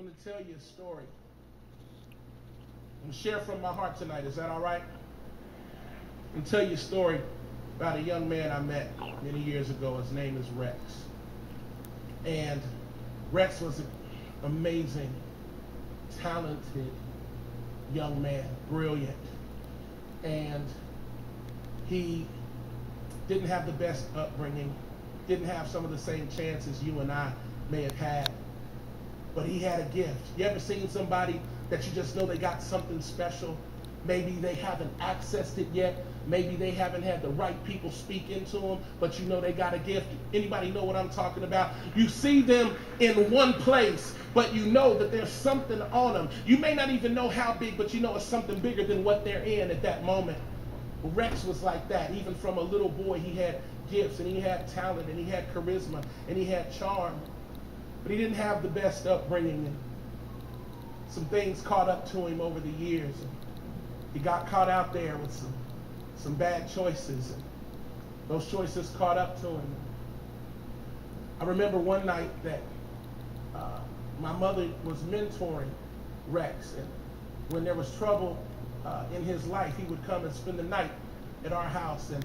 I'm going to tell you a story. I'm going to share from my heart tonight. Is that all right? I'm going to tell you a story about a young man I met many years ago. His name is Rex. And Rex was an amazing, talented young man, brilliant. And he didn't have the best upbringing, didn't have some of the same chances you and I may have had. But he had a gift. You ever seen somebody that you just know they got something special? Maybe they haven't accessed it yet. Maybe they haven't had the right people speak into them, but you know they got a gift. Anybody know what I'm talking about? You see them in one place, but you know that there's something on them. You may not even know how big, but you know it's something bigger than what they're in at that moment. Well, Rex was like that. Even from a little boy, he had gifts, and he had talent, and he had charisma, and he had charm. But he didn't have the best upbringing, and some things caught up to him over the years. And he got caught out there with some bad choices, and those choices caught up to him. I remember one night that my mother was mentoring Rex, and when there was trouble in his life, he would come and spend the night at our house, and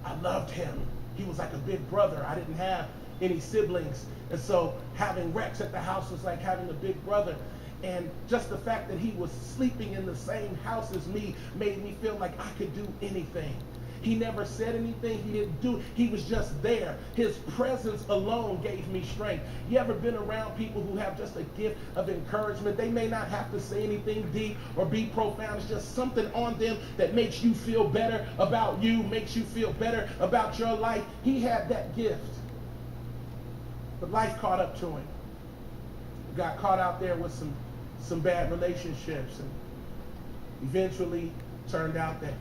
I loved him. He was like a big brother. I didn't have any siblings, and so having Rex at the house was like having a big brother. And just the fact that he was sleeping in the same house as me made me feel like I could do anything. He never said anything. He didn't do it. He was just there. His presence alone gave me strength. You ever been around people who have just a gift of encouragement? They may not have to say anything deep or be profound. It's just something on them that makes you feel better about you, makes you feel better about your life. He had that gift. But life caught up to him. He got caught out there with some bad relationships, and eventually turned out that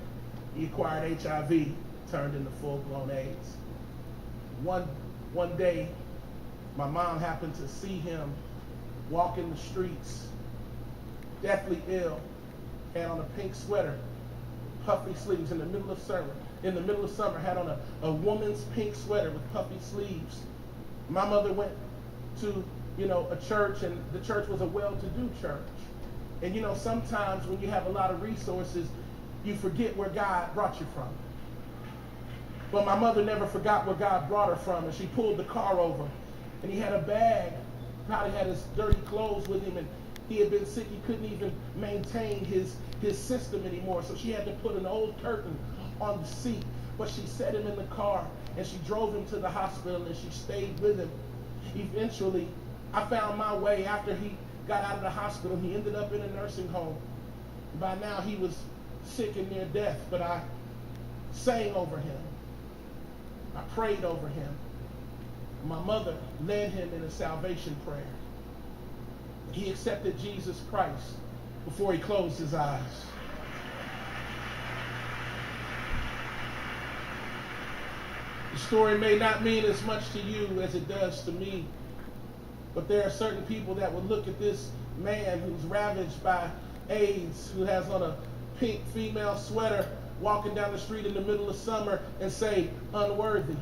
he acquired HIV, turned into full-blown AIDS. One day, my mom happened to see him walking the streets, deathly ill, had on a pink sweater, puffy sleeves in the middle of summer, had on a woman's pink sweater with puffy sleeves. My mother went to a church, and the church was a well-to-do church. And sometimes when you have a lot of resources, you forget where God brought you from. But my mother never forgot where God brought her from, and she pulled the car over, and he had a bag, probably had his dirty clothes with him, and he had been sick. He couldn't even maintain his system anymore, so she had to put an old curtain on the seat. But she set him in the car, and she drove him to the hospital, and she stayed with him. Eventually, I found my way after he got out of the hospital. He ended up in a nursing home. By now, he was sick and near death, but I sang over him. I prayed over him. My mother led him in a salvation prayer. He accepted Jesus Christ before he closed his eyes. The story may not mean as much to you as it does to me, but there are certain people that would look at this man who's ravaged by AIDS, who has on a pink female sweater, walking down the street in the middle of summer, and say, unworthy.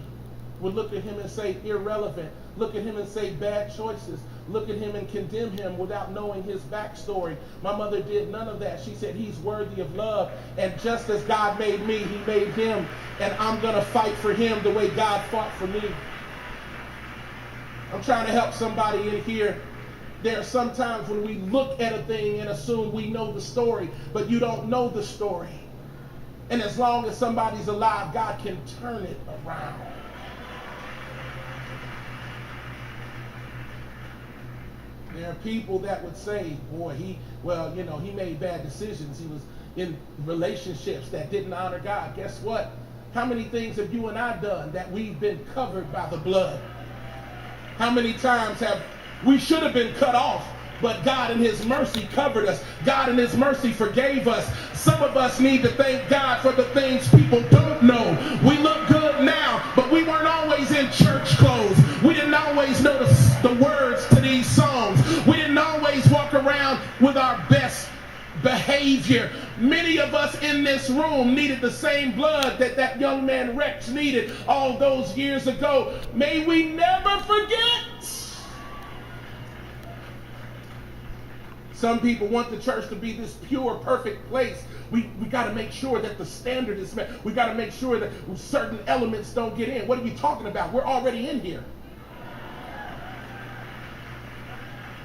Would look at him and say, irrelevant. Look at him and say, bad choices. Look at him and condemn him without knowing his backstory. My mother did none of that. She said, he's worthy of love. And just as God made me, he made him. And I'm going to fight for him the way God fought for me. I'm trying to help somebody in here. There are some times when we look at a thing and assume we know the story, but you don't know the story. And as long as somebody's alive, God can turn it around. There are people that would say, boy, he made bad decisions. He was in relationships that didn't honor God. Guess what? How many things have you and I done that we've been covered by the blood? How many times we should have been cut off, but God in his mercy covered us. God in his mercy forgave us. Some of us need to thank God for the things people don't know. We look good now, but we weren't always in church clothes. We didn't always know the words to these songs. We didn't always walk around with our best behavior. Many of us in this room needed the same blood that young man Rex needed all those years ago. May we never forget Some people want the church to be this pure, perfect place. We got to make sure that the standard is met. We got to make sure that certain elements don't get in. What are you talking about? We're already in here.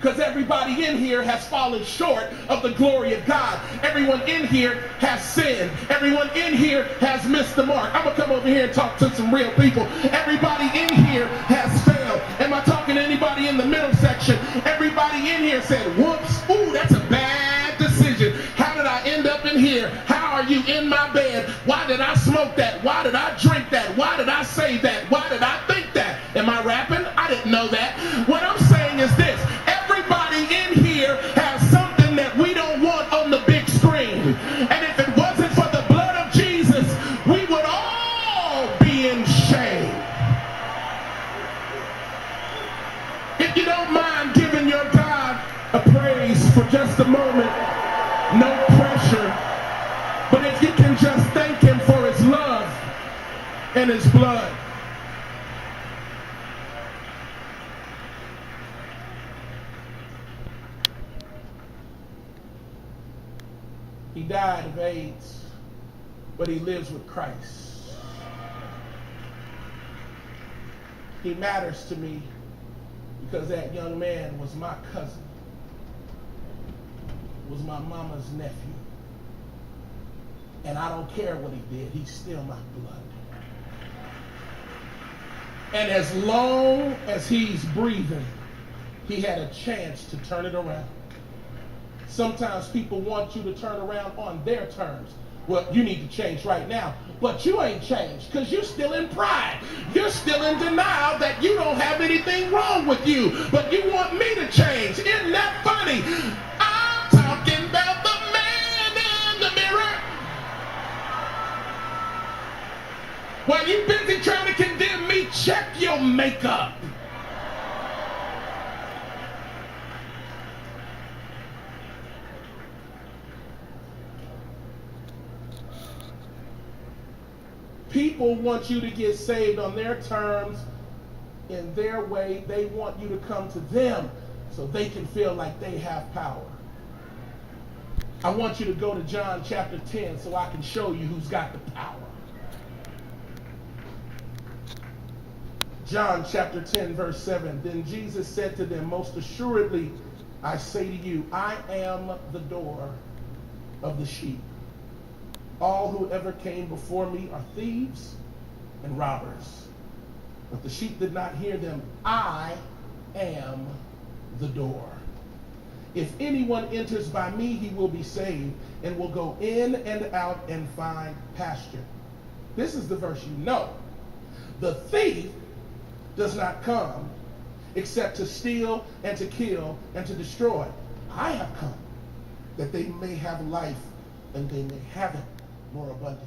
Because everybody in here has fallen short of the glory of God. Everyone in here has sinned. Everyone in here has missed the mark. I'm going to come over here and talk to some real people. Everybody in here has failed. Am I talking to anybody in the middle section? Everybody in here said, whoops, ooh, that's a bad decision. How did I end up in here? How are you in my bed? Why did I smoke that? Why did I drink that? Why did I say that? Why did I think that? Am I rapping? I didn't know that. What I'm saying is this. Everybody in here has something that we don't want on the big screen. And if it wasn't for the blood of Jesus, we would all be in shame. If you don't mind giving your God a praise for just a moment, no pressure. But if you can just thank him for his love and his blood. He died of AIDS, but he lives with Christ. He matters to me because that young man was my cousin, was my mama's nephew. And I don't care what he did, he's still my blood. And as long as he's breathing, he had a chance to turn it around. Sometimes people want you to turn around on their terms. Well, you need to change right now. But you ain't changed because you're still in pride. You're still in denial that you don't have anything wrong with you. But you want me to change. Isn't that funny? I'm talking about the man in the mirror. While you busy trying to condemn me, check your makeup. People want you to get saved on their terms, in their way. They want you to come to them so they can feel like they have power. I want you to go to John chapter 10 so I can show you who's got the power. John chapter 10 verse 7. Then Jesus said to them, most assuredly I say to you, I am the door of the sheep. All who ever came before me are thieves and robbers, but the sheep did not hear them. I am the door. If anyone enters by me, he will be saved and will go in and out and find pasture. This is the verse you know. The thief does not come except to steal and to kill and to destroy. I have come that they may have life and they may have it more abundant.